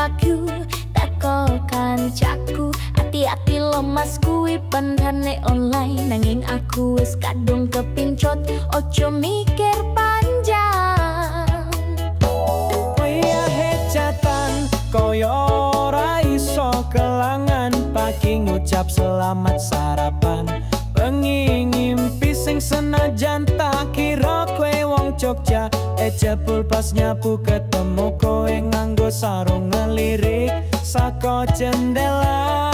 baku teko kancaku. Hati-hati lo mas kuwi bandane online, nanging aku wis kadung kepincut, ojo mikir panjang. Waya hecatan koyo ora iso kelangan, pagi ngucap selamat sarapan, bengi ngimpi sing senajan tak kira kowe wong Jogja. Jebul pas nyapu ketemu kowe nganggo sarung ngelirik saka jendela.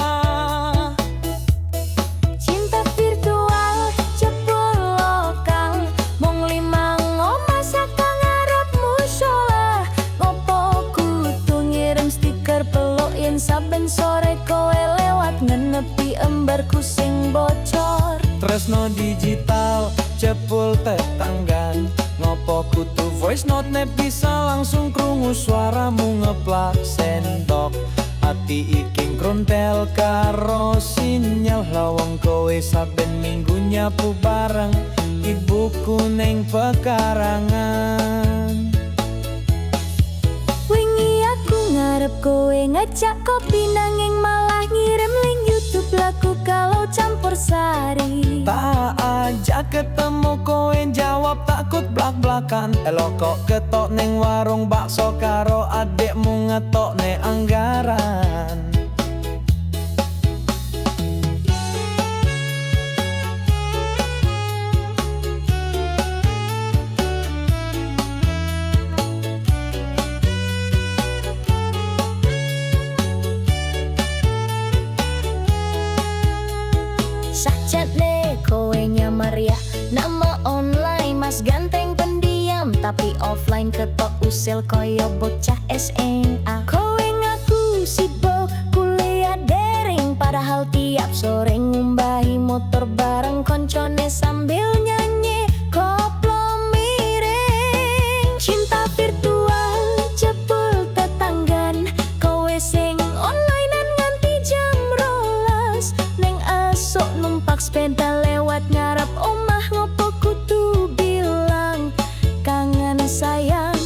Cinta virtual jebul lokal, mung limang omah saka ngarep musyola. Ngopo kudu ngirim stiker pelukin saben sore kowe lewat ngenepi emberku sing bocor. Tresno digital jebul tetanggan, ngopo kudu voice note ne bisa langsung krungu suaramu ngeplak sendok. Hati iki kruntel karo sinyal lawang kowe saben minggu nyapu bareng ibuku ning pekarangan. Wingi aku ngarep kowe ngajak kopi, nanging malah ngirim link YouTube lagu kalau campur sari. Tak ajak ketemu kowe jawab takut blak-blakan. Elok kok ketok ning warung bakso karo adekmu ngetok ne anggaran. Sakjane kowe nyamar ya, nama online mas ganteng pendiam, tapi offline ketok usil koyo bocah SMA. Kowe ngaku sibuk kuliah daring, padahal tiap sore ngumbahi motor bareng koncone sambil nyanyi koplo miring. Cinta virtual jebul tetanggan, kowe sing onlinean nganti jam 12. Neng esok numpak sepeda lewat ngarep omah, ngopo kudu bilang kangen sayang.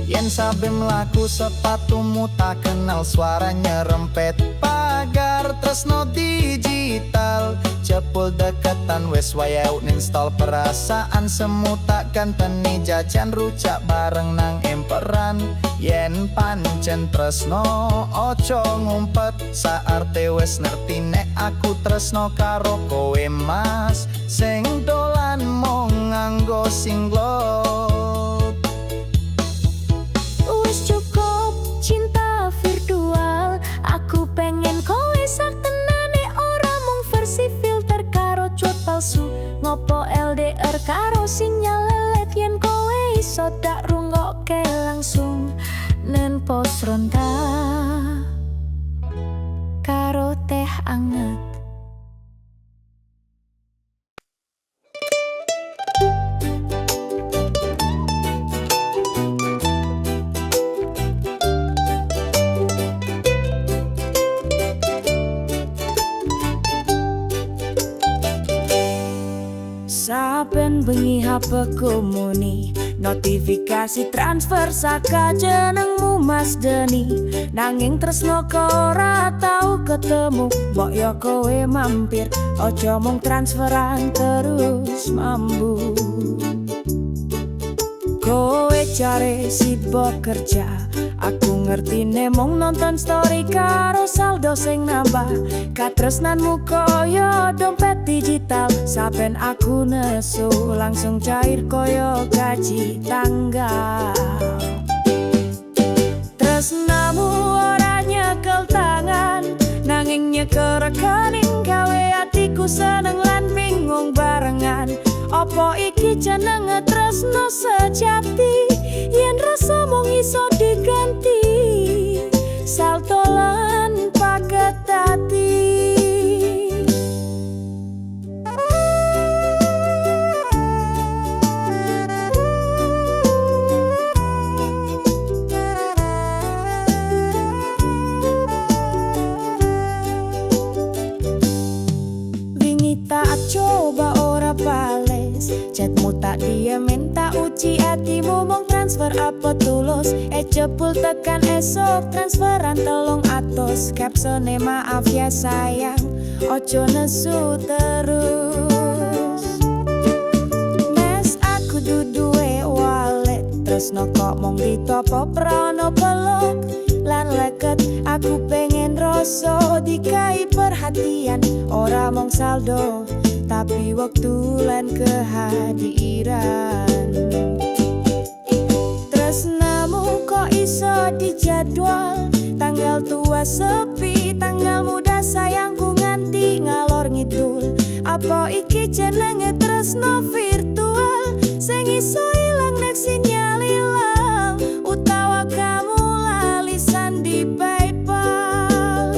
Yen sabe mlaku sepatumu tak kenal suara nyerempet pagar. Tresno digital jebul deketan wis wayau install perasaan semu tak ganteni jajan rujak bareng nang emperan. Yen pancen tresno ojo ngumpet, saarte wis ngerti nek aku tresno karo kowe mas sing dolan mong nganggo singlot. Wis cukup cinta virtual, aku pengen kowe sak tenane, ora mung versi filter karo cut palsu. Ngopo LDR karo sinyal lelet, yen kowe iso dak rungokke langsung nen pos ronda karo teh anget. Saben bengi HP-ku muni notifikasi transfer saka jenengmu Mas Deni, nanging tresno ora tau ketemu. Mbok yo kowe mampir, ojo mung transferan terus mambu. Kowe cari sibuk kerja, aku ngerti nemong nonton story karo saldo sing nambah. Katresnanmu koyo dompet digital, saben aku nesu langsung cair koyo gaji tanggal. Tresnamu ora nyekel tangan, nanging nyekel rekening, gawe atiku seneng lan bingung barengan. Opo iki jenenge tresno sejati, yen rasa mung iso diganti saldo lan paket ati. Wingi tak coba ora bales, chatmu tak diemin, tak uji hatimu mung transfer bener apa tulus jebul tekan esok transferan 300 capsone maaf ya sayang ojo nesu terus. Mes aku duduwe wallet tresno kok mong ditopo prono peluk lan leket aku pengen rasa dikai perhatian ora mong saldo tapi waktu lan kehadiran. Tresnamu kok iso dijadwal tanggal tua sepi tanggal muda sayangku nganti ngalor ngidul apa iki jenenge tresno virtual sing iso ilang nek sinyal ilang utawa kamu lalisan di PayPal.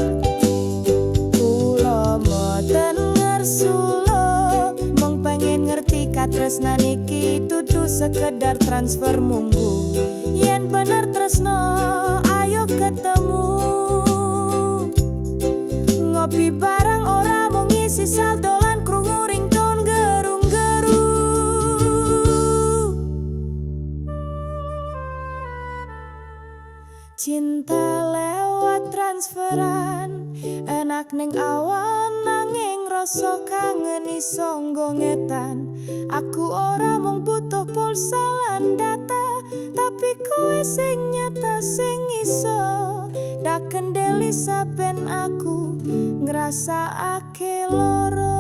Kula mboten ngersulo mong pengen ngerti katresnan iki dudu sekedar transfer munggu yen bener tresno ayo ketemu ngopi bareng ora mung ngisi saldo lan krungu ringtone gerung-geru. Cinta lewat transferan enak ning awan nanging rasa kangen iso nggongetan. Aku ora mung butuh pulsa lan data tapi kowe sing nyata sing iso dak kendeli saben aku ngrasakake loro.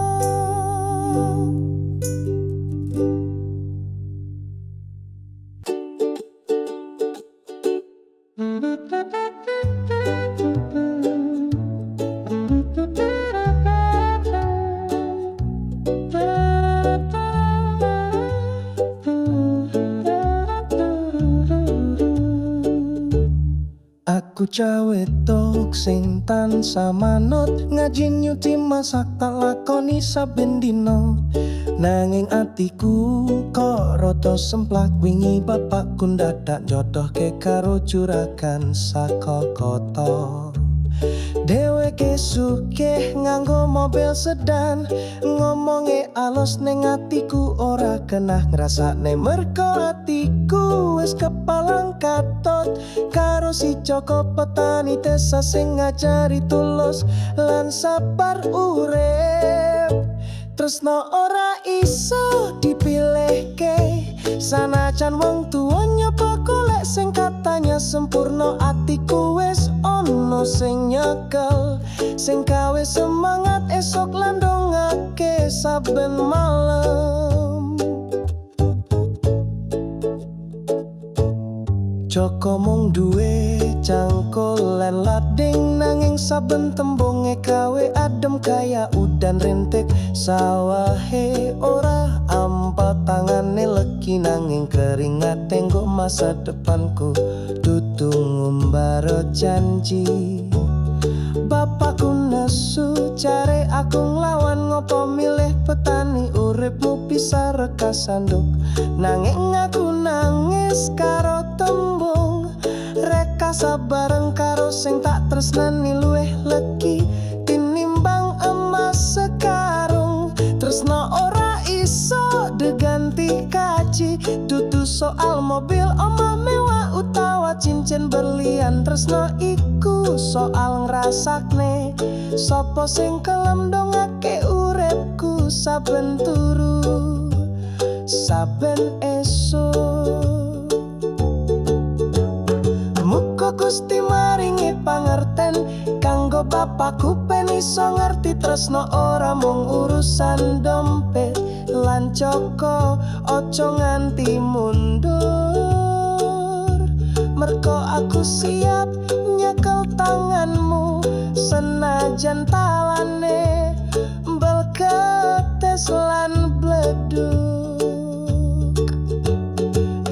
Aku cawe tok sing tansah manut ngaji nyuci masak tak lakoni saben dino nanging atiku kok rada semplak wingi bapakku ndadak jodohke karo juragan saka kota. Dheweke sugih nganggo mobil sedan ngomonge alus ning atiku ora kena ngrasakne merko atiku wis kepalang katot karo si Joko petani desa sing ngajari tulus lan sabar urip. Tresno ora iso dipilihke sanajan wong tuwa nyoba golek sing katanya sempurna atiku wis ono sing nyekel sing gawe semangat esok lan dongake saben malem. Joko mung duwe cangkul lan lading nanging saben tembunge gawe adem kaya udan rintik sawahe ora ampa tangane legi nanging keringat tenggo masa depanku dudu ngumbara janji. Bapakku nesu jare aku nglawan ngopo milih petani uripmu bisa rekas sanduk nanging aku nangis karo tembung reka sabareng karo sing tak tresnani luwih legi tinimbang emas sekarung. Tresno ora iso diganti kaji dudu soal mobil omah mewah utawa cincin berlian. Tresno iku soal ngrasakne sapa sing kelem dongake uripku saben turu saben esuk. Muga Gusti maringi pangerten kanggo bapakku ben iso ngerti tresno ora mung urusan dompet lan Joko ojo nganti mundur merko aku siap nyekel tanganmu senajan talane belketes lan bleduk.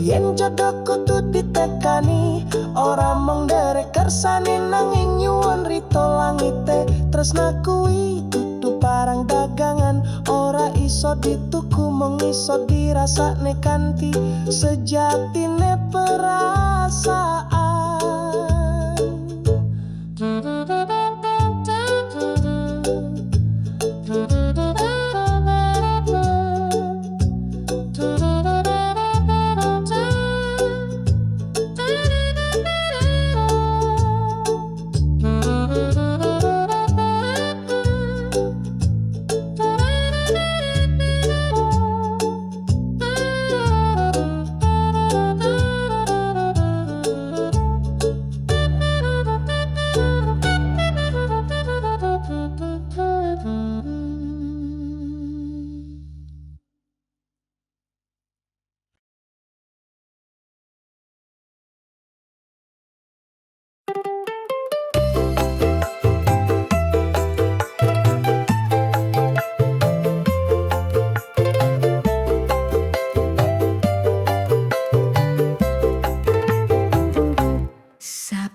Yen jodoh kudu ditekani ora mung derek kersane nanging nyuwun rito langite. Tresna kuwi dudu barang dagangan ora iso dituku mung iso dirasakne kanthi sejatine perasaan.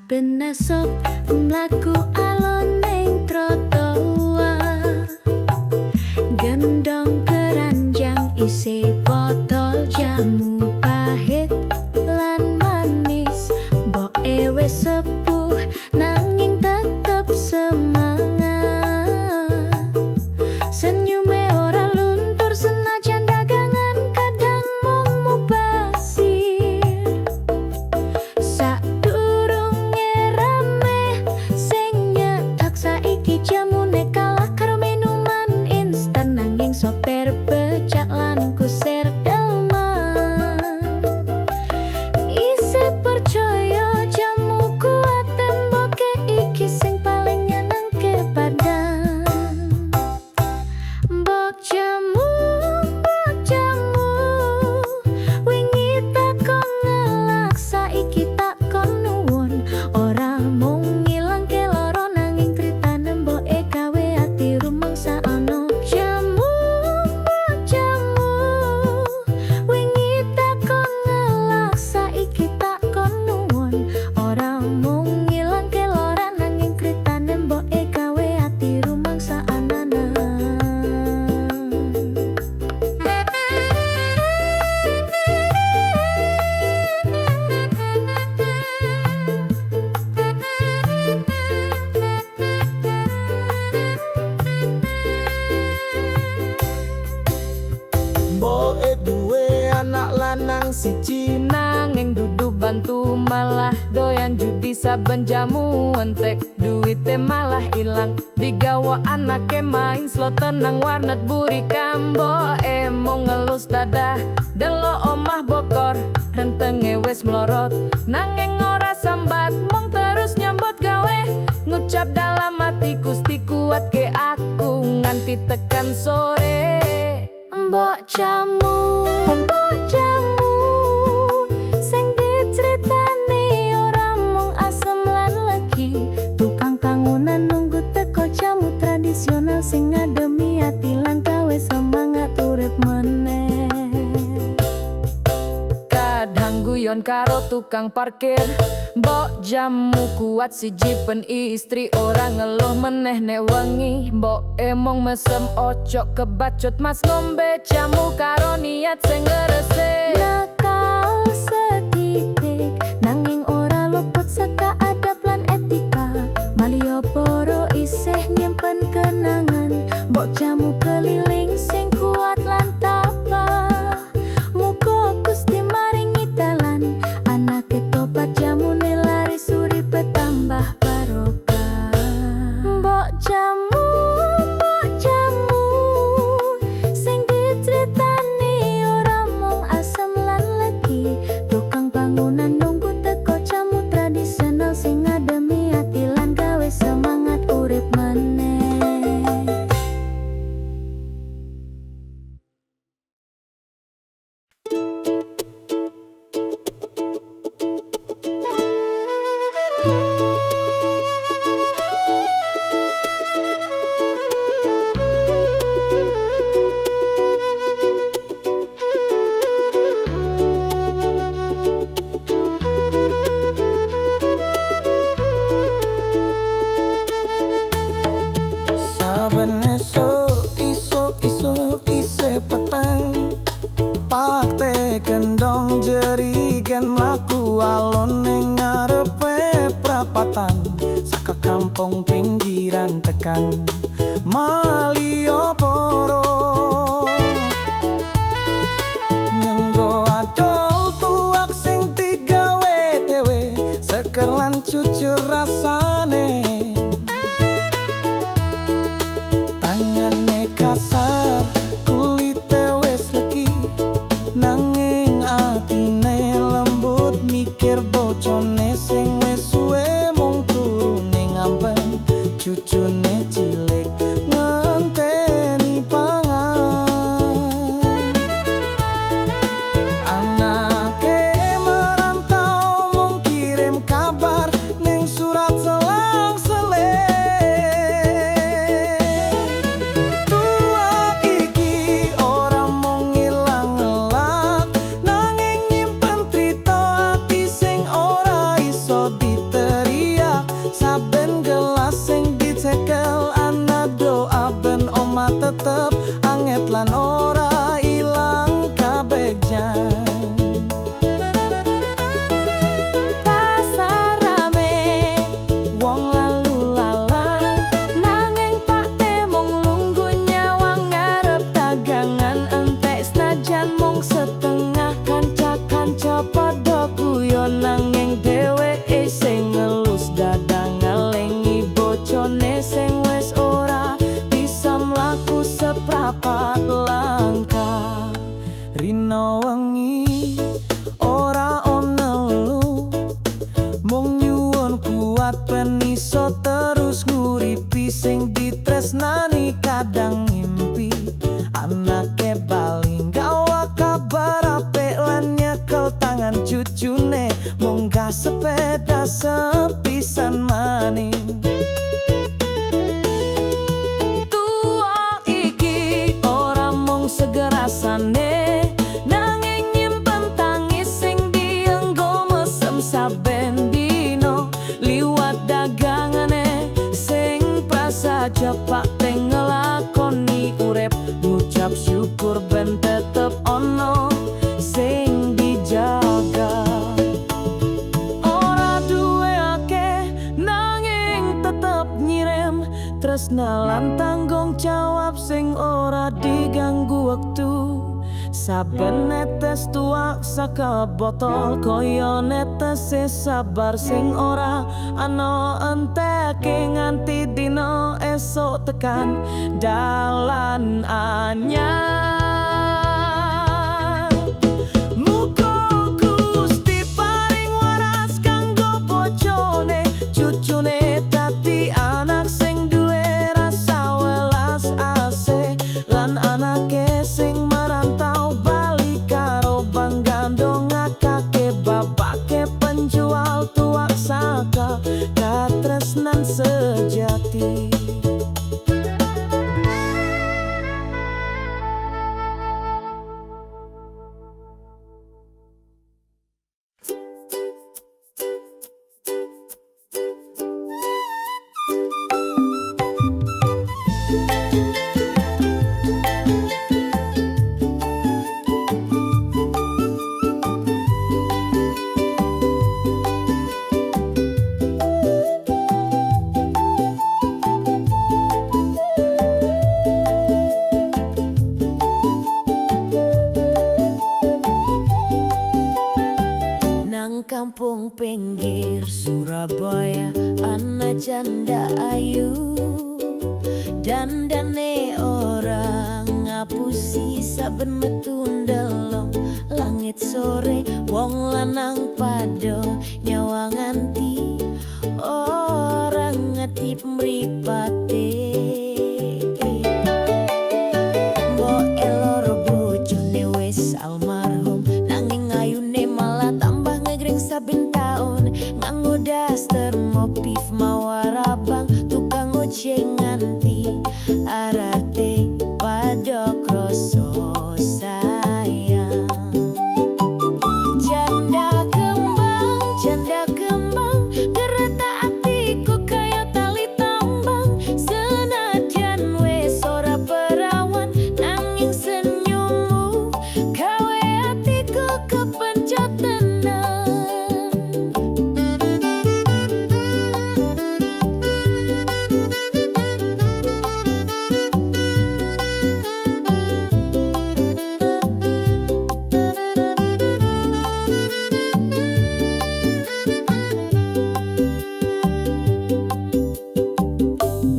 Saben esuk mlaku alon ning trotoar, gendong keranjang isi botol jamu pahit lan manis. Mboke wis sepuh nanging tetep semangat. Senyume ora luntur senajan dagangan kadang mung mubasir. Sadurunge rame sing nyetak saiki jamune kalah karo minuman instan, nanging sopir becak lan kusir delman isih percaya jamu kuat temboke iki sing paling nyenengke badan. Mbok jamu, wingi takon ngelak saiki takon nuwun. Ora mung ngilangke lara nanging critane mboke gawe ati rumangsa ana. Jamu, wingi takon ngelak saiki takon nuwun. Ora mung ngilangke lara nanging critane mboke gawe ati rumangsa anana. Mboke duwe anak lanang siji, Nanging dudu bantu malah doyan judi. Saben jamu entek duite malah ilang, digawa anake main slot tenang warnet buri kambo. Mung ngelus dadah delok omah bokor, rentenge wis melorot nanging ora sambat, mung terus nyambut gawe ngucap dalam hati Gusti kuat ke aku nganti tekan sore. Mbok jamu, sing diceritani ora mung asem lan legi. Tukang bangunan nunggu teko jamu tradisional sing ngademi ati lan gawe semangat urip meneh. Kadang guyon karo tukang parkir, mbok jamu kuat siji pen istri ora ngeluh meneh nek wengi. Mbok emong mesem ocok kebacut mas ngombe jamu karo niat sing ngresik. Nakal setitik nanging ora luput saka adab lan etika. Malioboro isih nyimpen kenangan. Mbok jamu keliling sing kuat lan tabah. Muga Gusti maringi dalan anake tobat jamune laris uripe tambah barokah. Mbok jamu, sing diceritani ora mung asem lan legi. Tukang bangunan nunggu teko jamu tradisional sing ngademi ati lan gawe semangat urip meneh. saben esuk isuk isih petang, pakte gendong jerigen mlaku alon ning ngarepe prapatan. Saka kampung pinggiran tekan Malioboro, nganggo adol tuak sing digawe dhewe, seger lan jujur rasane. Tangane kasar, kulite wis legi, nanging atine lembut mikir bocone sing wis suwe mung turu ning amben. Cucune cilik ngenteni pangan, anake merantau mung kirim kabar ning surat selang-seling. Tuak iki ora mung ilang ngelak, nanging nyimpen trito ati sing ora iso lan ora ilang kabegjan. Pasar rame, wong lalu lalang, nanging pak temong lungguh nyawang ngarep dagangan entek senajan mung setengah kanca-kanca padha guyon nanging dheweke sing ngelus dadang ngalengi bocone sing wis ora bisa mlaku seprapat langkah. Rino wengi ora ono lelu, mung nyuwun kuat ben iso terus nguripi sing ditresnani kadang ngimpi. Anake bali gawa kabar apik lan nyekel tangan cucune munggah sepeda sepisan maning. Tua iki ora mung segerasane, nanging nyimpen tangis sing dienggo mesem saben dino liwat dagangane sing prasaja pak teng ngelakoni urip ngucap syukur ben tetep ono sing dijaga. Ora duwe akeh nanging tetep nyirim tresna lan tanggung jawab sing ora diganggu wektu. Saben netes tuak saka botol kaya netese sabar sing ora ana enteke nganti dina esok tekan dalan anyar. Muga Gusti paring waras kanggo bojone, cucune dadi anak sing duwe rasa welas asih lan anake sing marantau bali karo bangga ndongakake bapake penjual tuak saka katresnan sejati. Kampung pinggir Surabaya ana janda ayu, dandane orang ngapusi saben metu ndelok langit sore. Wong lanang padha nyawa nganti orang ngetip mripate. Mbok eloro bojone wis almarhum nanging ayune malah tambah ngegring saben taun. Nganggo daster motif mawar abang, tukang ojek nganti arate padha kroso sayang. Janda kembang gereta atiku kaya tali tambang. Senajan wis ora perawan nanging senyummu gawe atiku kepencet tenan.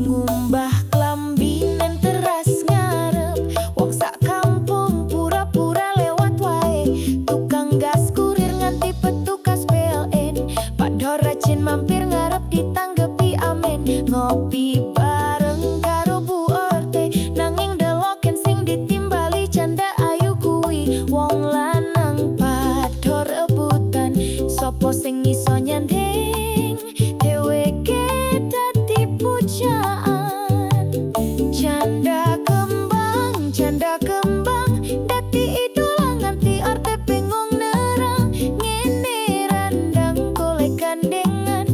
Ngumbah klambi nen teras ngarep, wong sak kampung pura-pura lewat wae. Tukang gas kurir nganti petugas PLN padha rajin mampir ngarep ditanggepi amen. Ngopi bareng karo Bu Orte nanging deloken sing ditimbali janda ayu kuwi. Wong lanang padha rebutan sapa sing iso nyanding dheweke dadi pujaan. Janda kembang dadi idola nganti Orte bingung nerang. Ngene randang golek gandengan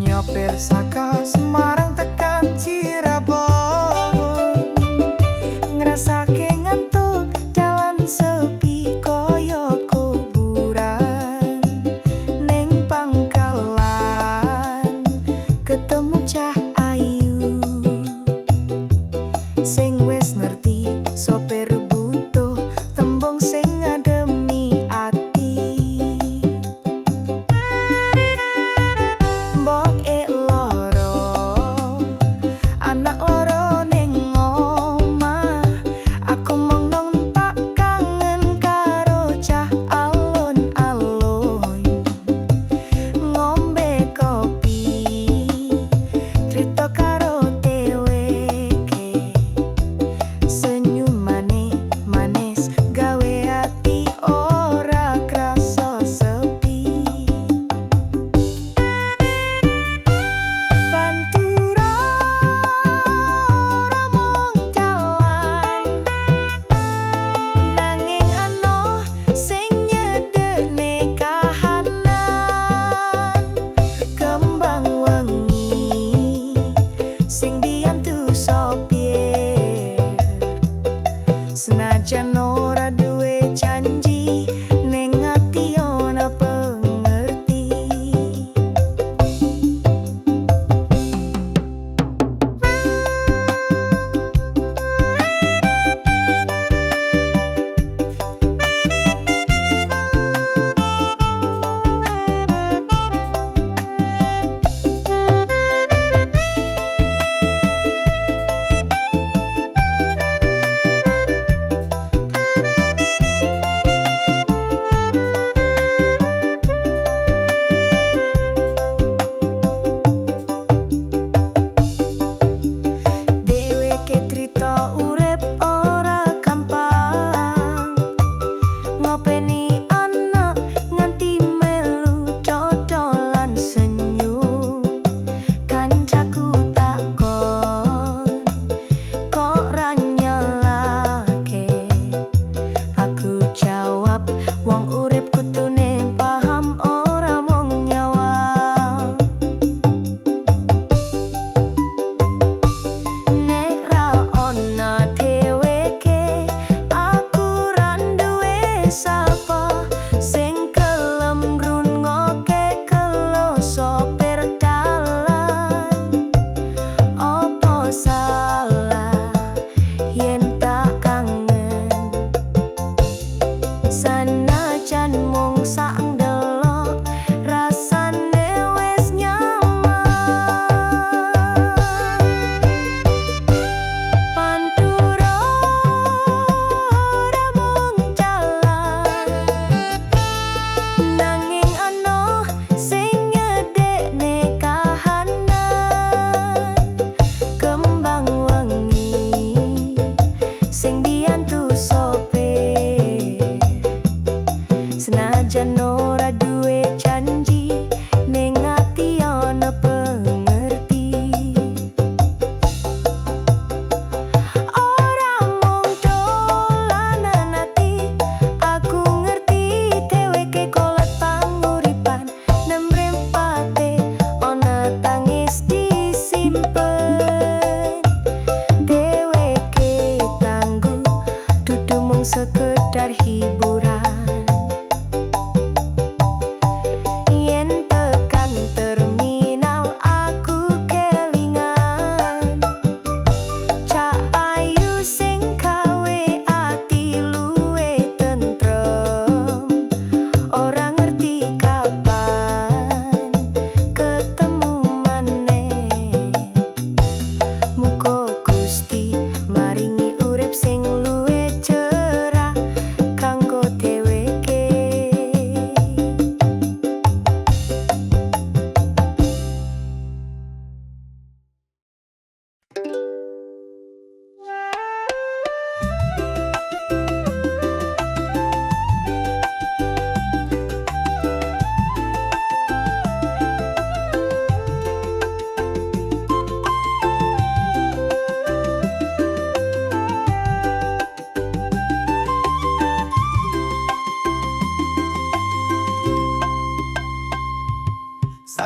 Nyopir saka Semarang tekan Cirebon, ngrasake ngantuk dalan sepi koyo kowe.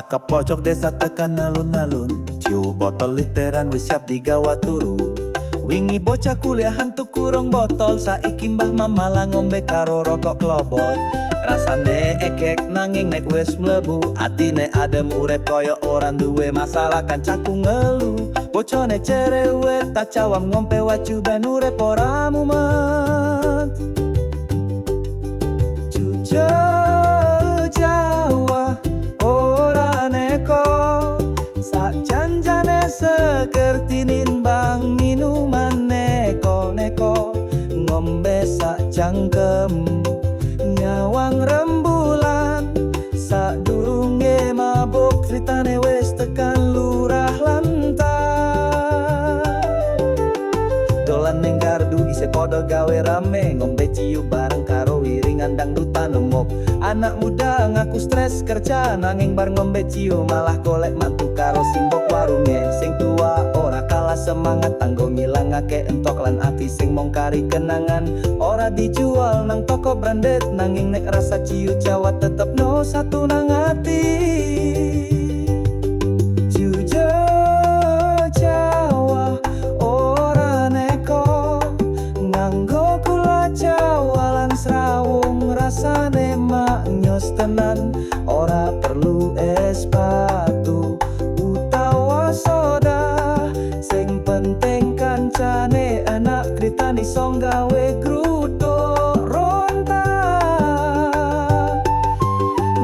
ke pojok desa tekan alun-alun. Ciu botol literan wis siap digawa turu. Wingi bocah kuliahan tuku rong botol, saiki mbah mamala ngombe karo rokok klobot. Rasane ekek nanging nek wis mlebu, atine adem urip koyo ora duwe masalah. Kancaku ngelu, bocone cerewet tak cawam ngombe wacu ben urip ora mumet. Jujur Jawa ora neko, sak janjane seger tinimbang minuman neko-neko. Ngombe sak cangkem nyawang rembulan, sak durunge mabuk critane wis tekan lurah lantar. Dolan ning gardu isih podo gawe rame, ngombe ciu bareng karo wiringan dangdutan emok. Anak muda ngaku stres kerja, nanging bar ngombe ciu malah golek mantu karo simbok warunge. Sing tua ora kalah semangat, tanggo ngilangake entok lan ati sing mongkari kenangan. Ora dijual nang toko branded, nanging nek rasa ciu Jawa tetep no satu nang ati. Ciu Jawa ora neko, nganggo gula Jawa lan srawung, rasane maknyos tenan. Ora perlu es batu utawa soda, sing penting kancane enak kritani song gawe gruduk ronta.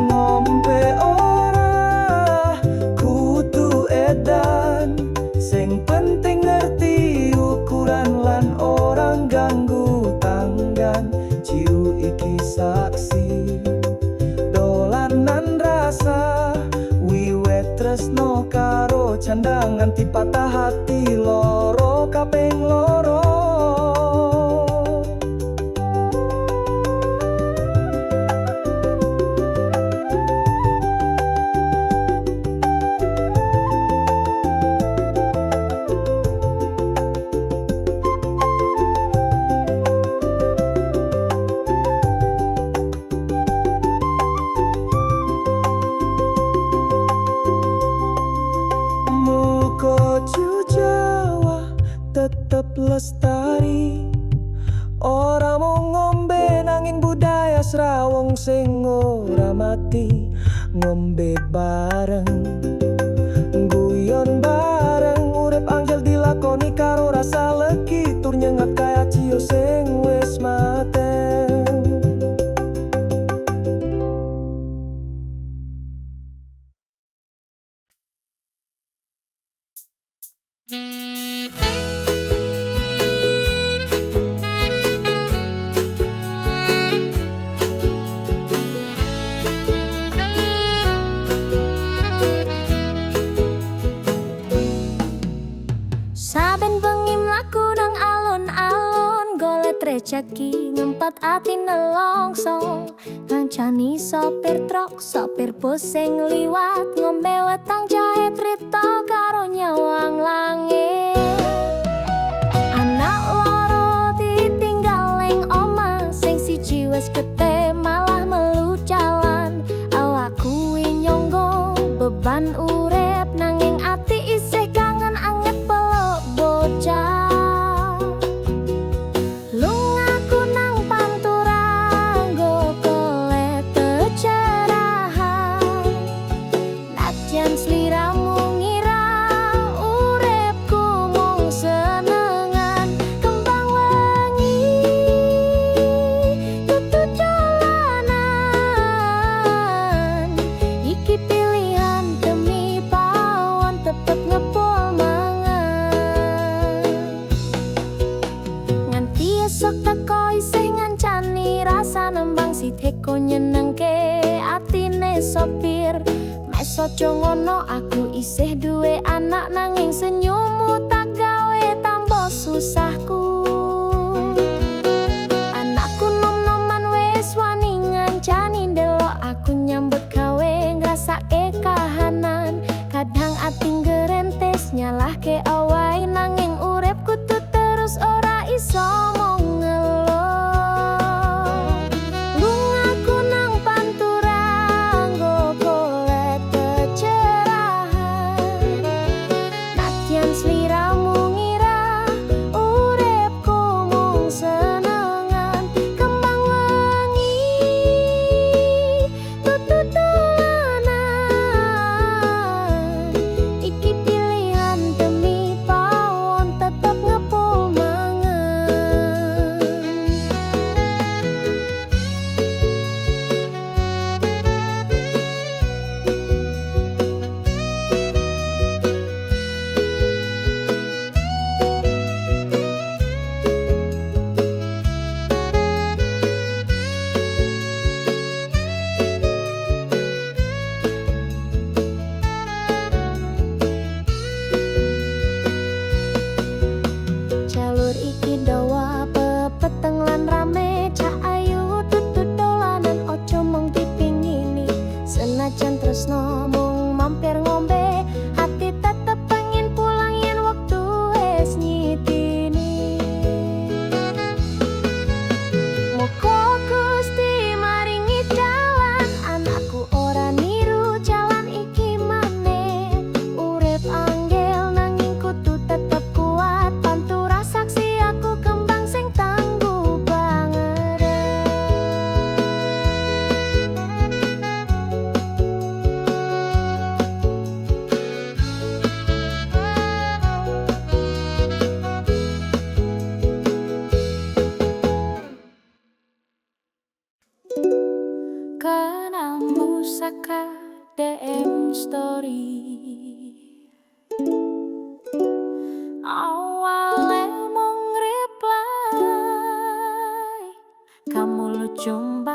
Ngombe ora kudu edan, sing penting ngerti ukuran lan orang ganggu tanggan. Ciu iki saksi dolanan rasa, wiwit tresno karo candang nganti patah hati loro kaping loro. Tetep lestari, ora mau ngombe nanging budaya srawung sing ora mati. Ngombe bareng, guyon bareng, urip angel dilakoni karo rasa legi, tur nyengat kaya ciu sing wis mateng. Saben bengi mlaku nang alun-alun, golek rejeki ngempat ati nelongso. Ngancani sopir truk, sopir bus sing liwat, ngombe wetang jahe trito karo nyawang langit. Anak loro ditinggal ning omah, sing siji wis gede malah melu jalan. Awakku nyonggo beban urip, nanging ati isih kangen anget peluk bocah. Lungaku nang pantura, nggo golek kecerahan. Najan sliramu ngira uripku mung senengan. Kembang wengi tutu jalanan, iki pilihan demi pawon tetep ngepul mangan. Nganti esok teko isih ngancani rasa nembang si teko nyenengke atine sopir. Meso ngono aku isih duwe anak, nanging senyummu tak gawe tambah susahku. Anakku nom-noman wis wani ngancani, ndelok aku nyambut gawe ngrasake kahanan. Kadang ati ngerentes nyalahke awai, nanging urip kudu terus ora iso mung ngeluh. Lungaku nang pantura, nggo golek kecerahan.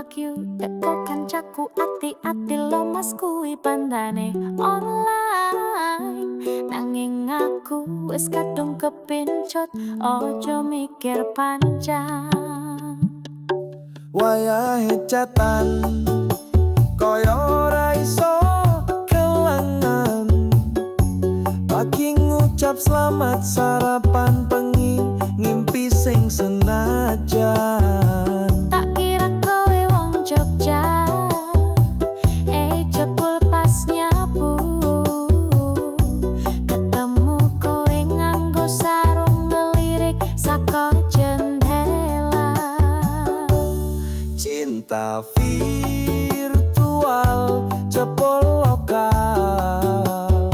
fuck you teko kancaku ati-ati lo mas kuwi bandane online nanging aku wis kadung kepincut ojo mikir panjang Wayahe catan koyo ora iso kelangan pagi ngucap selamat sarapan pengi ngimpi sing senajan tak kira kowe wong Jogja jebul pas nyabu ketemu kowe nganggo sarung ngelirik saka jendela cinta virtual jebol lokal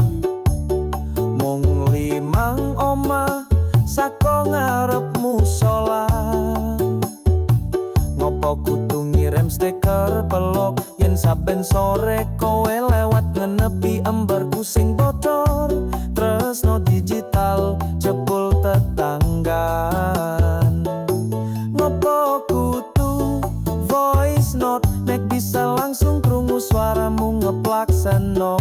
mung limang oma saka ngarepmu musola ngopo kudu ngirim stiker pelok yen saben sore kowe lewat ngenepi emberku sing bocor tresno digital jebul tetanggan ngopo kudu voice note nek bisa langsung krungu suaramu ngeplaksano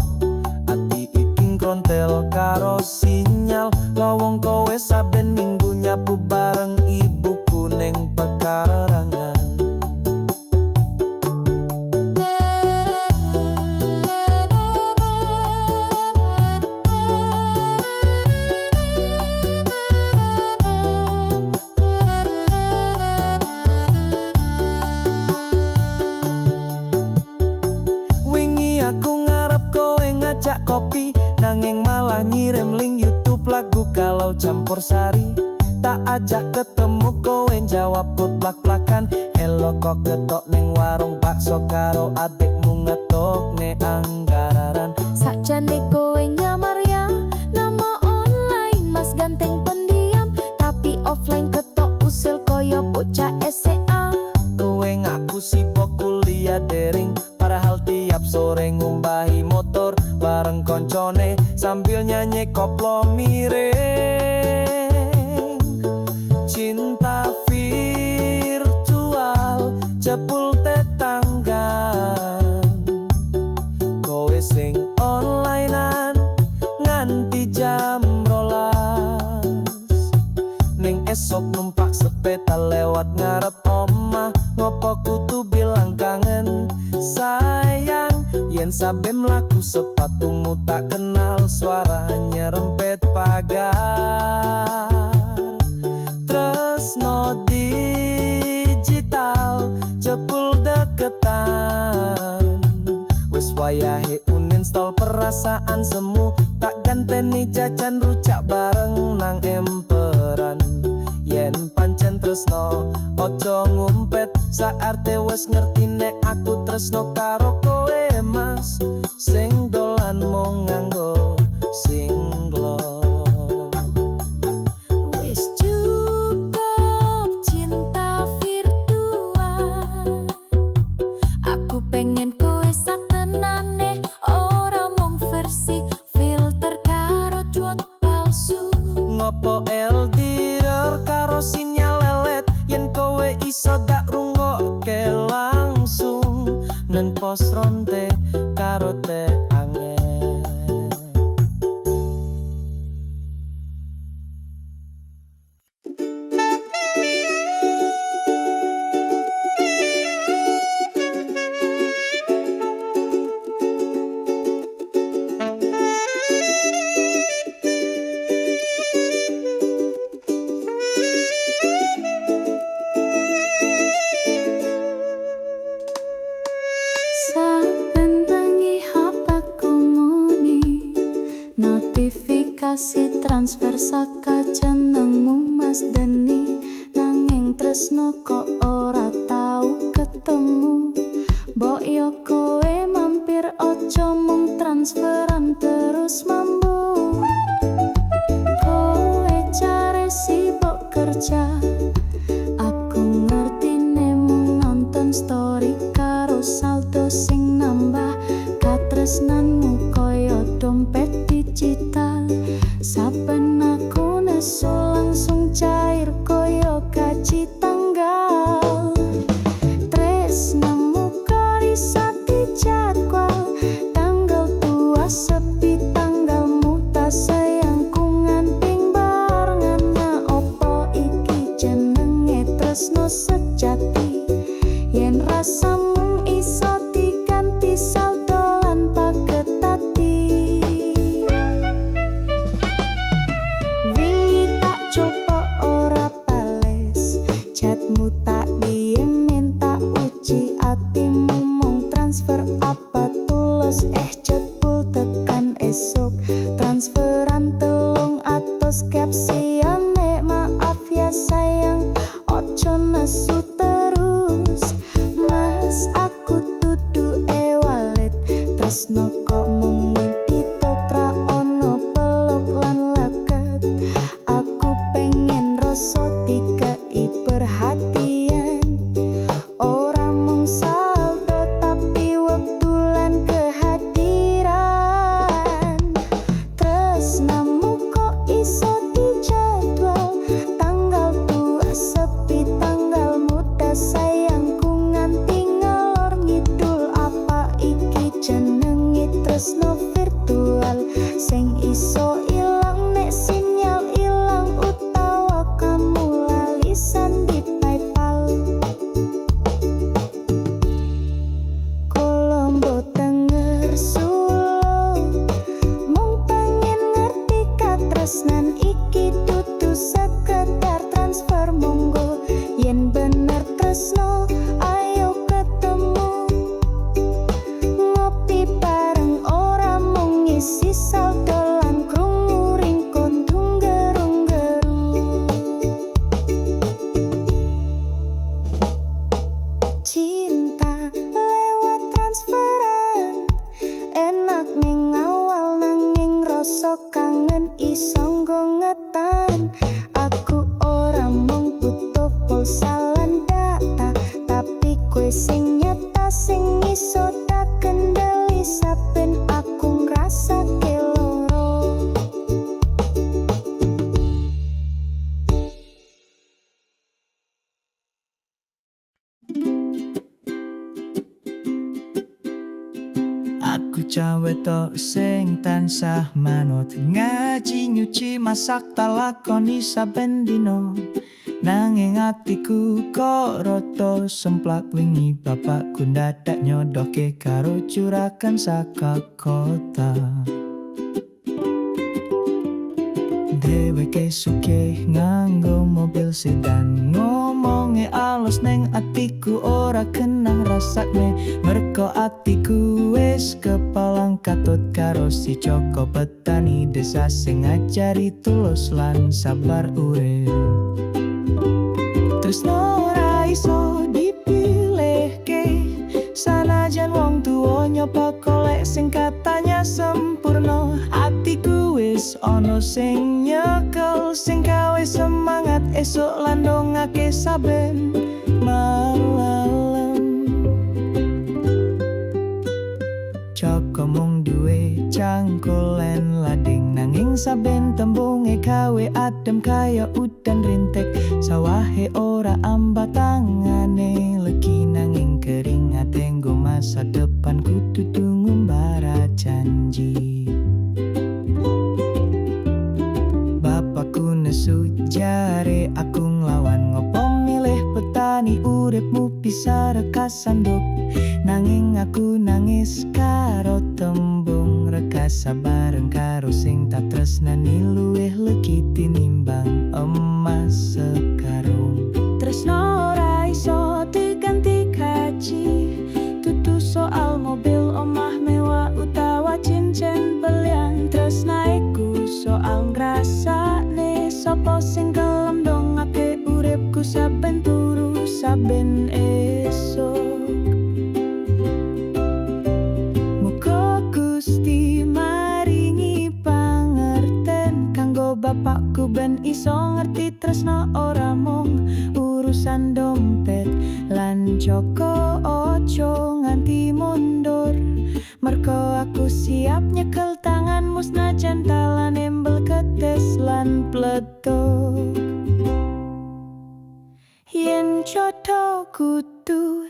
ati iki krontel karo sinyal lawong kowe saben minggu nyapu bareng ibuku ning pekarangan kopi nanging malah ngirim link YouTube lagu kalau campur sari tak ajak ketemu kowe jawab plak-plakan elo kok ketok ning warung bakso karo adikmu ngetok ne anggararan sakjane kowe nyamar ya nama online mas ganteng pendiam tapi offline ketok usil koyo bocah SMA kowe ngaku sibuk kuliah daring padahal tiap sore ngumbahi motor bareng koncone sambil nyanyi koplo miring cinta virtual jebul tetanggan kowe sing onlinean nganti jam 12 ning esok numpak sepeda lewat ngarep omah ngopo kudu bilang kangen sayang yen saben mlaku sepatumu tak kenal suaranya rempet pagar tresno digital jebul deketan wis wayahe uninstall perasaan semu tak ganteni jajan rujak bareng nang emperan yen pancen tresno ojo ngumpet saarte wis ngerti nek aku tresno karo kowe mas sing dolan mung nganggo singlok wis cukup cinta virtual aku pengen kowe sak tenane ora mung versi filter karo cuot palsu ngopo LDR karo sinyal lelet yen kowe iso dak rungokke langsung nen pos ronte karo te angel saben bengi HP-ku muni notifikasi transfer saka jenengmu Mas Deni nanging tresno kok ora tau ketemu mbok yo kowe mampir ojo mung transferan terus mambu kowe cari sibuk kerja aku ngerti nemu nonton story karo saldo sing nambah katresnanmu koyo dompet digital saben aku nesu langsung cair koyo gaji tanggal tresnamu Terus capsiane maaf ya sayang, ojo nesu terus. Mas aku dudu ewalit, tresno kok mung mimpi pra ono peluk lan leket. Aku pengen rasa dikei perhatian, ora mung saldo tapi wektu lan kehadiran. Tresnamu kok iso dijadwal, tanggal tua sepi tanggal muda sayangku nganti ngalor ngidul. Apa iki jenenge tresno virtual sing iso ilang nek sinyal ilang utawa kamu lalisan di PayPal. Kolombo Tenger Sulo, mung pengen ngerti katresnan iki dudu sekedar transfer. Monggo yen bener tresno ayo ketemu, ngopi bareng ora mung ngisi saldo lan krungu ringkon tunggerung-gerung. Cinta lewat transferan, enak ning awal nanging rasa kangen iso nggongetan. Aku ora mung butuh pulsa lan data, tapi kue sing nyata sing iso tak kendali saben aku ngrasake loro. Aku cawe tok sing tansah manut, ngaji nyuci masak talakoni saben dino. Nanging atiku kok rada semplak wingi bapakku ndadak nyodohke karo juragan saka kota. Dheweke sugih nganggo mobil sedan, ngomonge alus neng atiku ora kenang rasakne. Merko atiku wis kepalang katut karo si Joko petani desa sing ngajari tulus lan sabar urip. Tresno ora iso dipilihke, sanajan wong tuwa nyoba golek sing katanya sempurna. Atiku wis ono sing nyekel, sing gawe semangat esuk lan dongake saben malam. Joko mung duwe cangkolen lading, nanging saben tembunge gawe adem kaya udan rintik. Sawahe ora ambatangane legi, nanging keringate nggo masa depan kudu ngumbara janji. Bapakku nesu jare aku nglawan, ngopo milih petani uripmu bisa rekas sanduk. Nanging aku nangis karo tembung rekasa bareng karo sing tak tresnani luwih legi tinimbang emas sekarung. Tresno ora iso diganti kaji, dudu soal mobil omah mewah utawa cincin belian. Tresnaiku soal ngrasakne sapa sing gelem dongake uripku saben turu saben esuk. Bapakku ben iso ngerti tresno ora mung urusan dompet lan Joko ojo nganti mundur. Merko aku siap nyekel tanganmu senajan talan embel ketes lan pledok. Yen jodoh kudu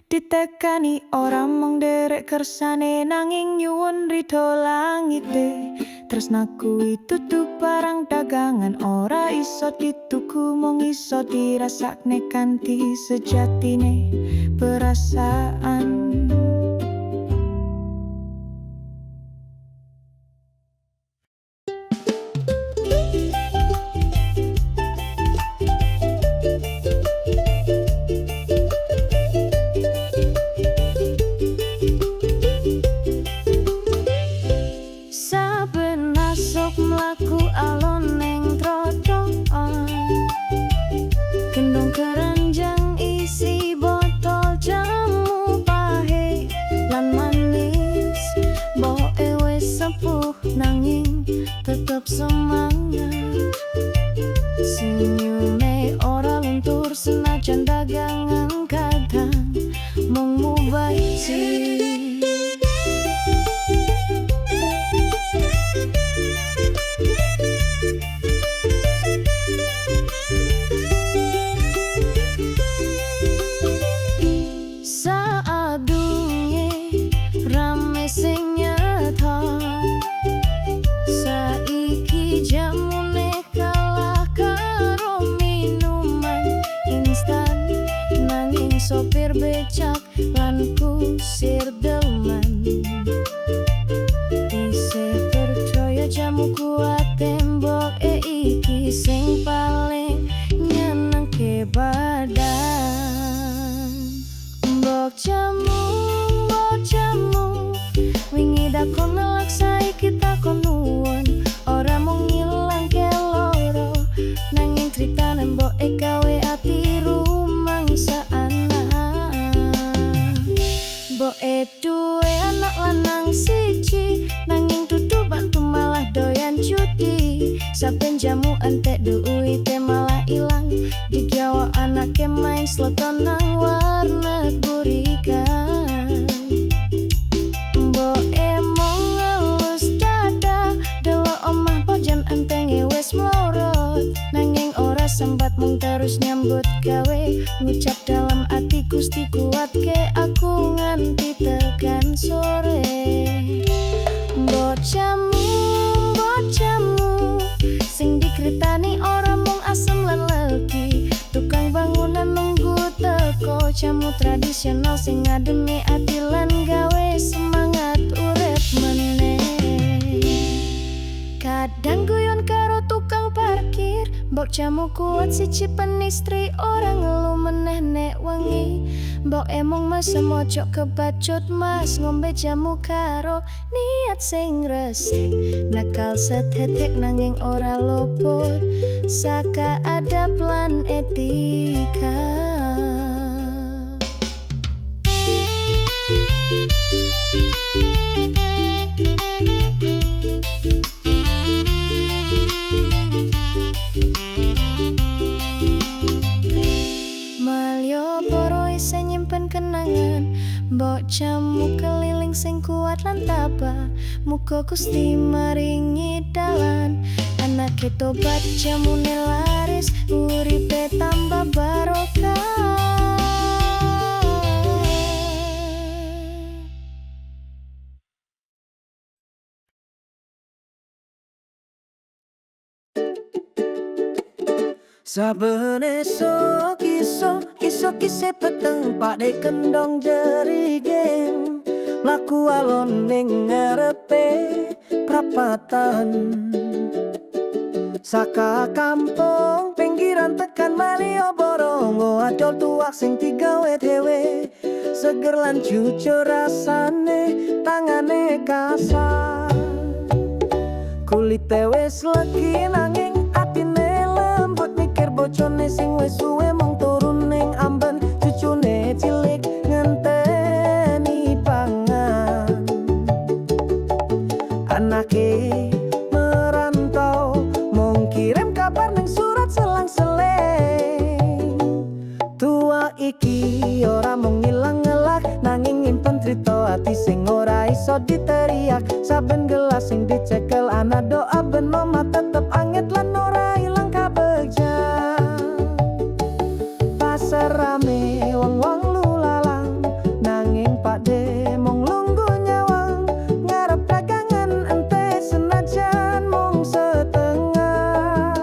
ditekani ora mung derek kersane, nanging nyuwun ridho langite. Tresnaku itu tuh barang dagangan, ora iso dituku mung iso dirasakne kanthi sejatine perasaan. Mlaku alon ning iki sing paling nyenengke badan. Mbok jamu wingi dakon nelak saiki takon nuwun. Ora mung ngilangke loro nanging critane mbok gawe ati rumangsaan. Mbok duwe anak lanang siji nanging dudu bantu malah doyan judi. Saben jamu entek duwite malah ilang, digawa anake main sloton nang warnet burikan. Mbok emong ngelus dada delok omah pojan entenge wis mlorot, nanging ora sempat mung terus nyambut gawe. Ngucap dalam ati Gusti kuatke aku nganti tekan sore. Mbok jamu sing dikritani ora mung asem lan legi. Tukang bangunan nunggu teko, jamu tradisional sing ngademi ati lan gawe semangat urip meneh. Kadang guyon karo tukang parkir, mbok jamu kuat siji penistri ora ngelu meneh nek wengi. Mbok emong mesem ojo kebacut mas, ngombe jamu karo niat sing resik. Nakal setetek nanging ora luput saka adab lan etika. Malioboro isi nyimpen kenangan, mbok jamu keliling sing kuat lan tabah. Muga Gusti maringi dalan, anake tobat jamune laris, uripe tambah barokah. Saben esok iso kise peteng pakde kendong jerigen, laku alon ning ngarepe prapatan. Saka kampung pinggiran tekan Malioboro, adol tuak sing digawe dhewe. Seger lan jujur rasane, tangane kasar. Kulite wis legi nanging atine lembut, mikir bojone sing wis suwe mung turun ning amben. Cucune cilik ngenteni pangan, anake merantau mung kirim kabar ning surat selang-seling. Tua iki ora mung ngilang ngelak, nanging nyimpen crita ati sing ora iso diteriak. Saben gelas sing dicekel ana doa ben mama tetep anget lan ora ilang kabegjan. Pasar rame wong-wong lulalang, nanging pakde mung lunggu nyawang. Ngarep dagangan ente senajan mung setengah.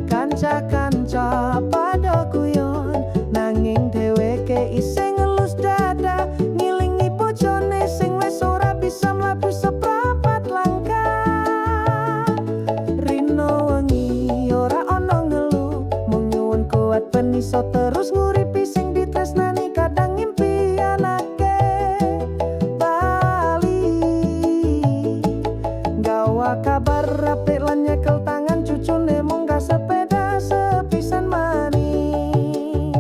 Kanca-kanca pada guyon, nanging dheweke isih ngelus dada. Ngilingi bojone sing wis ora bisa mlaku seprapat langkah. Rino wengi ora ono ngeluh, mung nyuwun kuat ben iso terus nguripi sing ditresnani. Kadang ngimpi anake bali, gawa kabar apik lan nyekel tangan cucune munggah sepeda sepisan maning.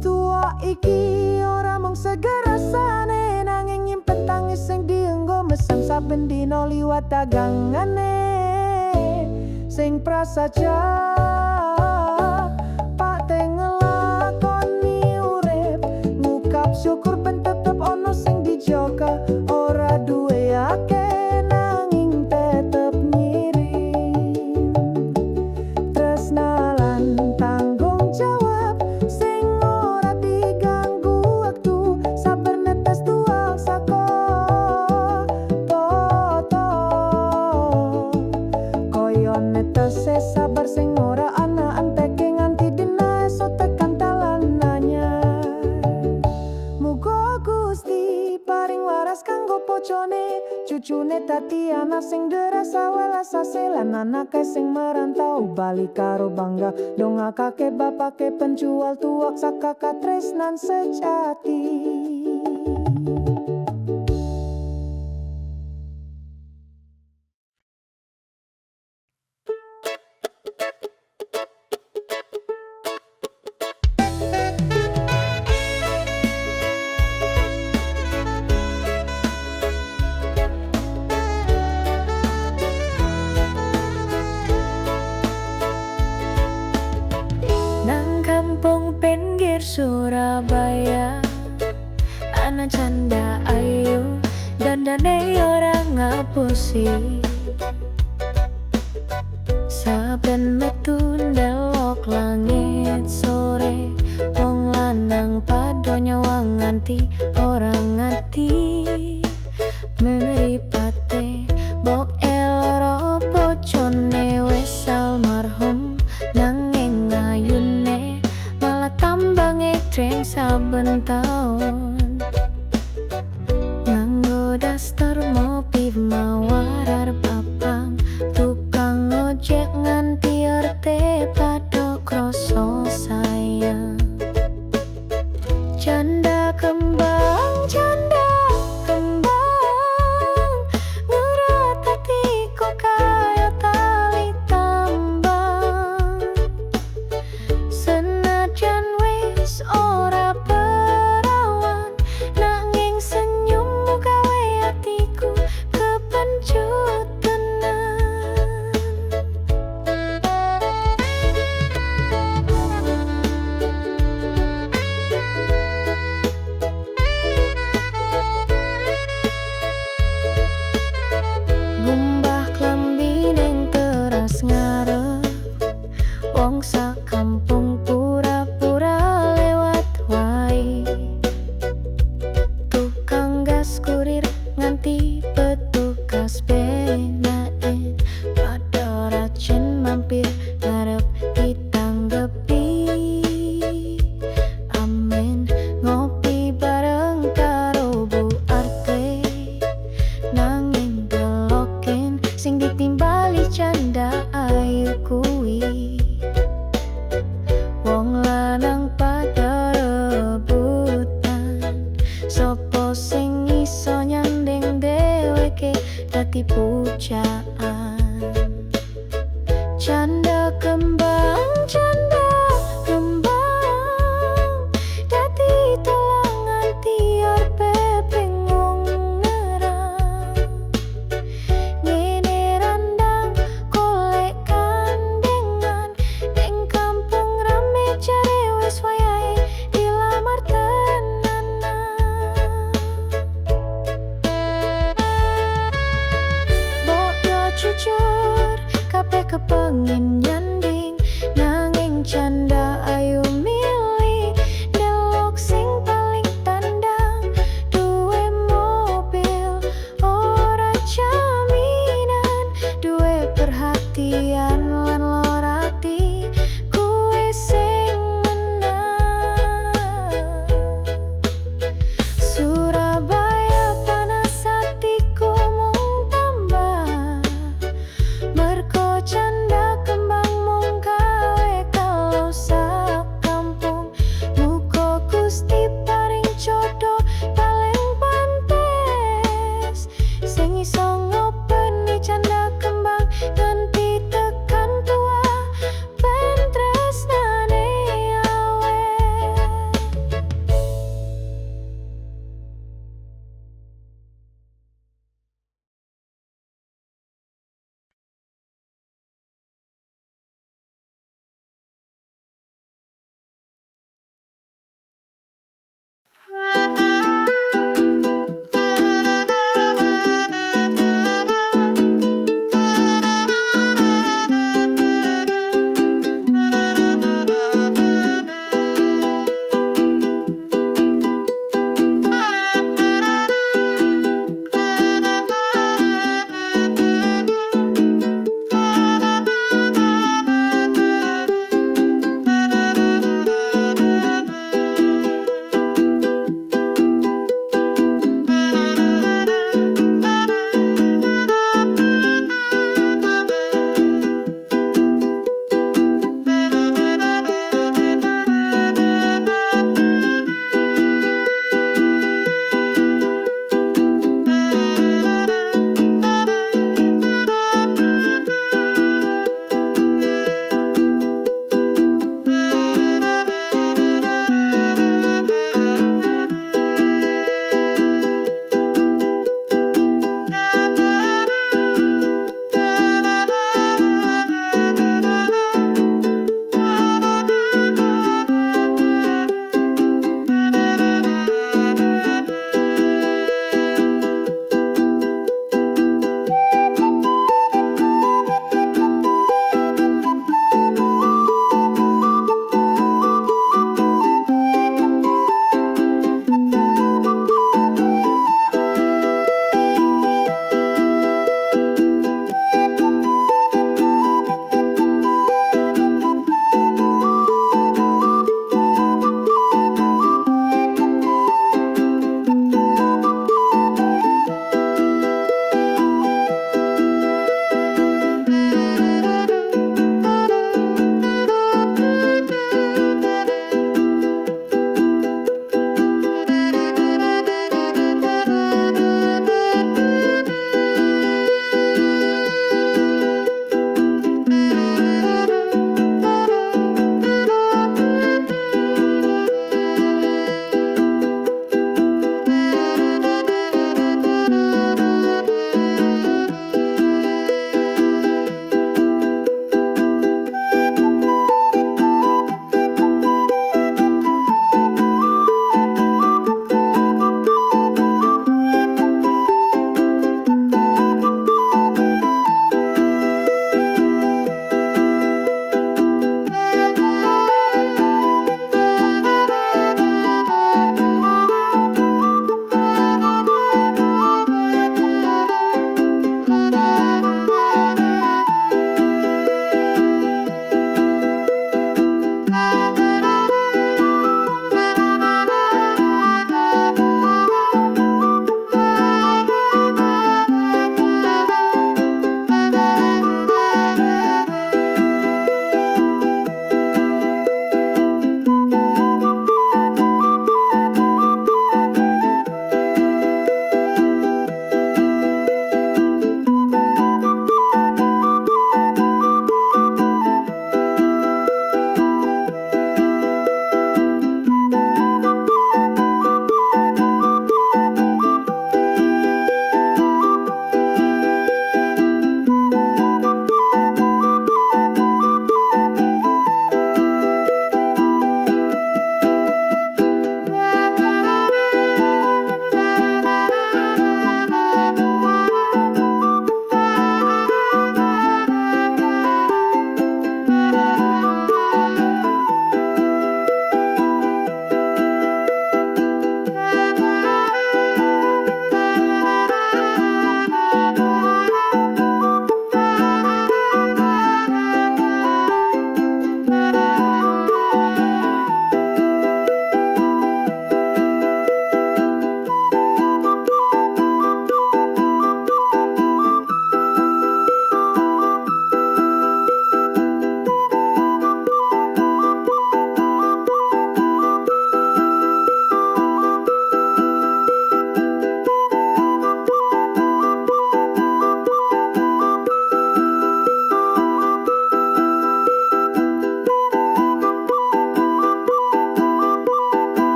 Tua iki ora mung seger rasane, nanging nyimpen tangis sing dienggo mesen saben dina liwat dagangane. Sing prasaja pakde ngelakoni urip, ngukap syukur ben tetep ono sing dijaga. Ora duwe akeh nanging tetep ngirim tresna lan tanggung jawab sing ora diganggu waktu. Sabar netes tuak saka poto, koyo netes sabar sing ora ana sing derasa welas lan anake sing merantau bali karo bangga dongakake bapake penjual tuak saka katresnan sejati. Nang kampung pinggir Surabaya ana canda ayu dandane ora ngapusi. Saben metu ndelok langit sore wong lanang padha nyawang nganti ora nganti mripate bok eloro bojone wis almarhum nanging ayune malah tambah ngedreng saben taun. Nganggo daster mopi mawarar papang tukang ojek nganti arte padha kroso sayang. Janda kembang ngeratati kok kaya tali tambang. Senajan wis ora perawan nanging senyummu gawe atiku kepencut tenan. Gumbah klambi ning teras ngarep wong sak kampung pura-pura lewat wae. Tukang gas kurir nganti petugas benaen padha rajin mampir ngarep ditanggepi. Amin ngopi bareng karo Bu Arte nanging deloken sing ditimbali canda ayu kuwi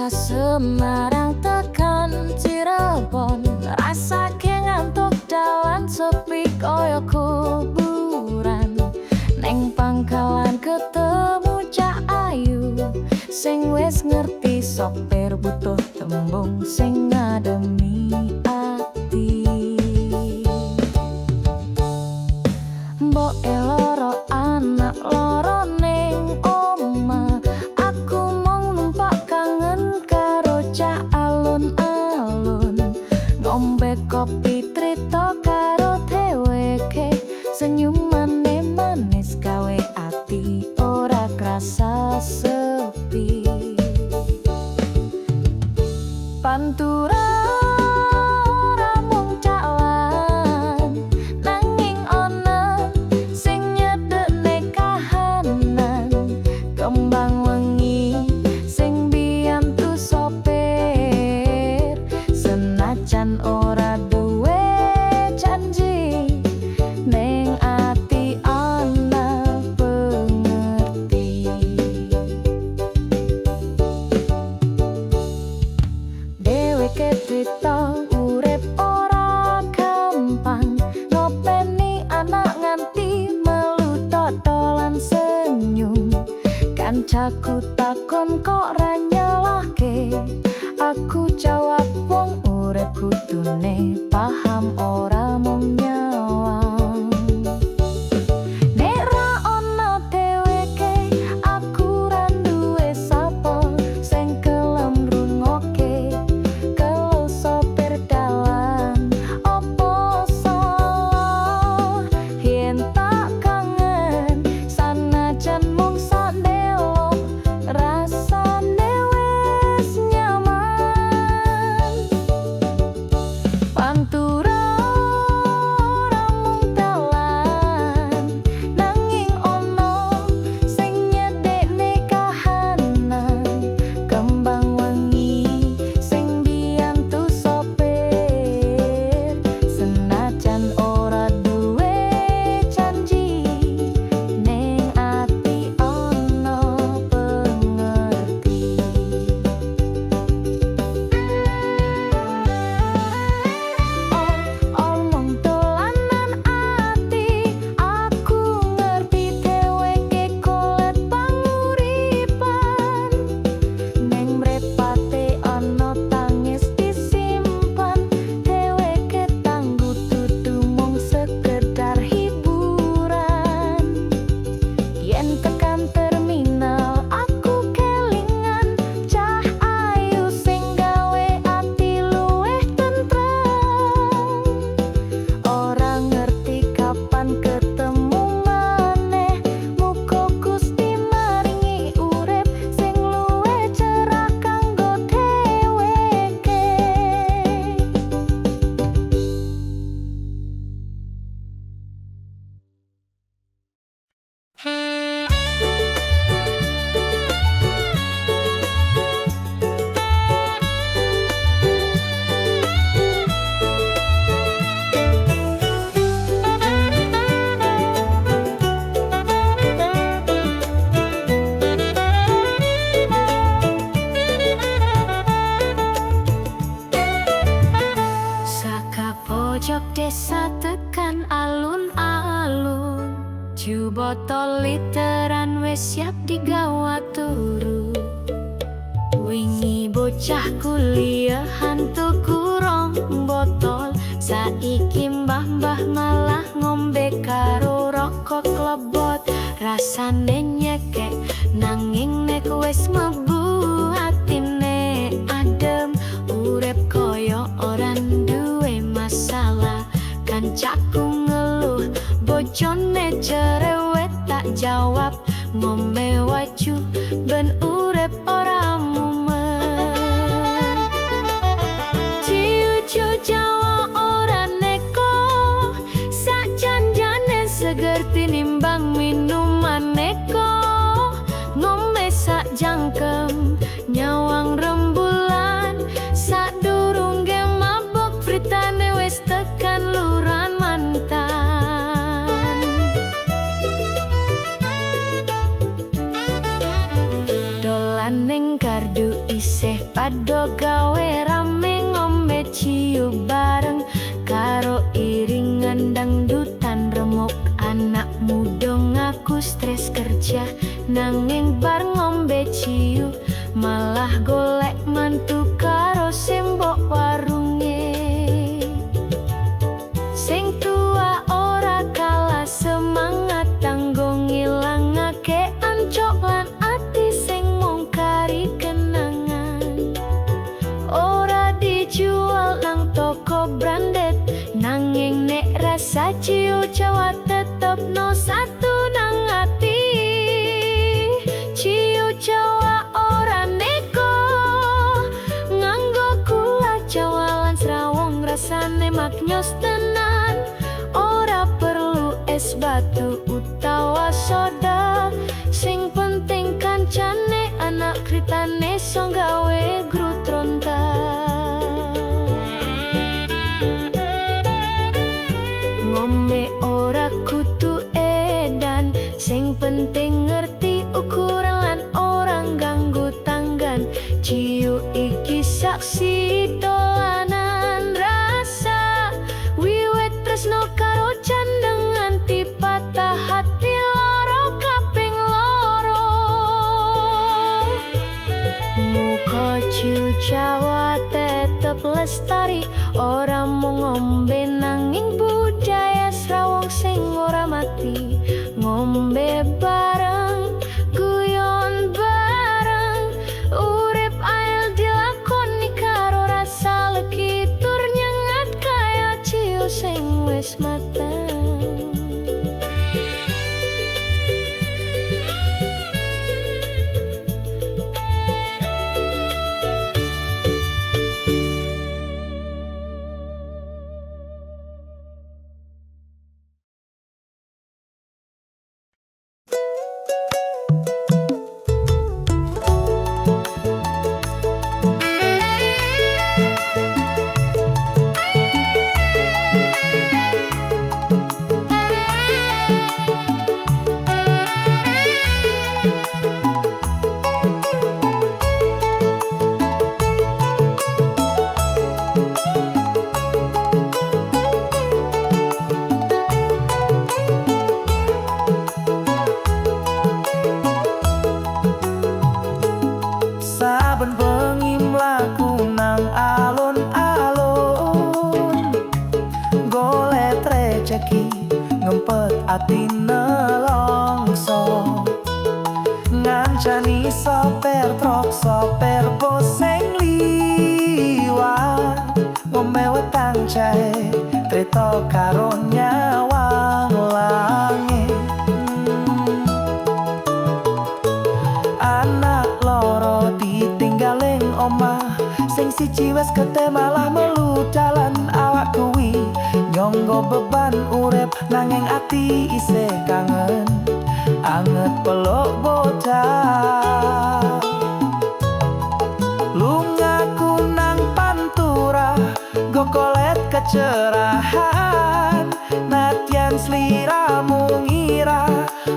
Saka Semarang tekan Cirebon, rasake ngantuk dalan sepi koyo kuburan. Neng pangkalan ketemu Cak Ayu, sing wis ngerti sopir butuh tembung sing ngademi ati. Mbok loro anak loro ning oma, aku mung numpak kangen karo Cak alun-alun. Ngombe kopi trito karo dheweke, senyumane manis gawe ati ora krasa sepi. Pantura ora mung calan, nanging ana sing nyedekne kahanan. Kembang wengi sing biyantu sopir, senajan ora duwe janji, ning ati ana pengerti. Dheweke crita urip ora gampang, ngopeni anak nganti melu totolan senyum. Kancaku takon kok ra nyalahke, aku jawab wong urip kudune paham ora mung nyawang. Nek ra ono dheweke, aku ra duwe sapa sing kelem rungokke kelo sopir dalan. Opo salah yen tak kangen, sanajan mung sandelo rasane wis nyaman. Pantura ora mung dalan, nanging ono sing nyedekne kahanan. Kembang wengi sing biyantu sopir, senajan ora duwe janji, ning ati ono pengerti. Omong dolanan ati, aku ngerti dheweke kolet panguripan. Neng mrepate ana tangis disimpan, dheweke tangguh dudu mung sekedar hiburan. Yen tekan terminal aku kelingan Cah Ayu sing gawe ati luwih tentrem. Ora ngerti kapan ketemu maneh, muga Gusti maringi urip sing luwih cerah kanggo dheweke. Saka pojok desa tekan alun-alun, ju botol literan wis siap digawa turu. Wingi bocah kuliahan tuku rong botol, saiki mbah-mbah malah ngombe karo rokok klebot. Rasane nyekek nanging nek wis mlebu atine adem, urip koyo ora duwe masalah. Kancaku ngeluh bojone cerewet, tak jawab ngombe waju ben urip ora mumet. Ciucu Jawa ora neko, sak janjane seger tinimbang minuman neko. Ngombe sak jangkem nyawang rembulan, sak durungge mabok fritane wis tekan luran mantan. Dolan ning gardu isih Padha gawe rame ngombe ciu bareng karo iringan dangdutan remuk. Anak muda ngaku stres kerja nanging bar ngombe ciu malah golek mantu karo sembok warunge. Sing tua ora kalah semangat kanggo ngilangake ancok lan ati sing mung kari kenangan. Ora dijual nang toko branded nanging nek rasa ciu Jawa tetep no satu nang ati. Ciu Jawa ora neko nganggo gula Jawa lan srawung rasane maknyos tenan. Ora perlu es batu utawa soda, sing penting kancane anak kritane so gawe grut ronta. Ngombe ora kudu edan, sing penting ngerti ukuran lan orang ganggu tanggan. Ciu iki saksi dolanan rasa, wiwit tresno karo candeng nganti patah hati loro kaping loro. Muga ciu Jawa tetep lestari, ora mung ngombe nanging budaya srawung sing ora mati. Ngombe bareng, guyon bareng, urip ail dilakoni karo rasa legi tur nyengat kaya ciu sing wis mateng. Saben bengi mlaku nang alun-alun, golek rejeki ngempet ati nelongso. Ngancani sopir truk, sopir bus sing liwat, ngombe wetang jahe trito karo nyawang langit. Anak loro ditinggaling omah, sing siji wes gede malah melu dalan. Awak kuwi nyonggo beban urip nanging ati isih kangen, anget peluk bocah. Lungaku nang pantura, go kolet kecerahan. Nadyan sliramu ngira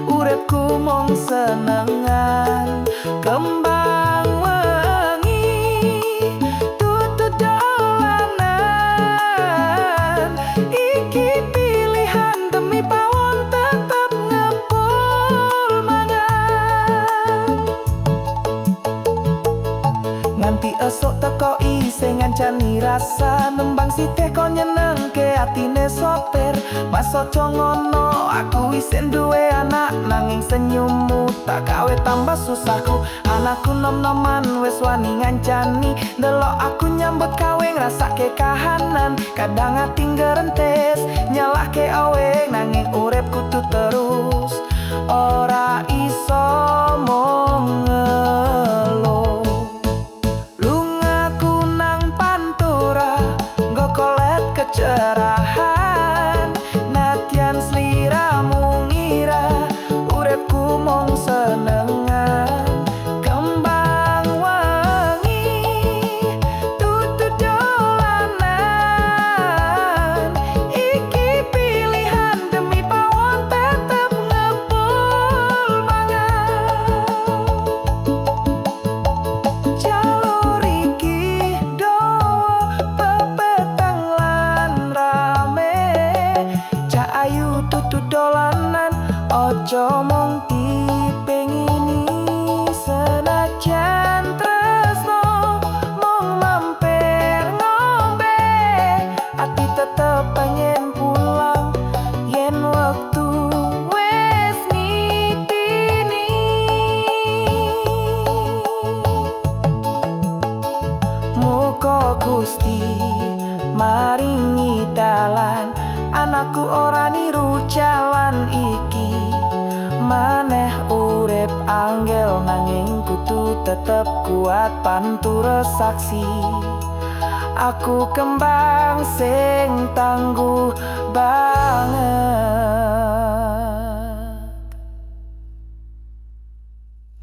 uripku mung senengan. Kembang wengi tutut dolanan, iki pilihan demi pawon tetep ngepul mangan. Nganti esuk teko isih ngancani rasa, nembang sithik kok nyenengke atine sopir. Mas ojo ngono, aku isin duwe anak nanging senyummu tak gawe tambah susahku. Anakku nom-noman wis wani ngancani, delok aku nyambut gawe ngrasake kahanan. Kadang ati ngerentes nyalahke aweng nanging urip kudu terus, ora iso mung ngeluh. Lungaku nang pantura, nggo kolet kecerahan. Nadyan sliramu ngira uripku mung senengan. Kembang wengi tutut dolanan, iki pilihan demi pawon tetep ngepul mangan. Jalur iki Ojo mung dipengini senajan tresno mung mampir ngombe, ati tetep pengen pulang yen wektu wis ngitini. Muga Gusti maringi dalan, anakku ora niru jalan iki. Maneh urip angel nanging kudu tetep kuat panture saksi. Aku kembang sing tangguh banget.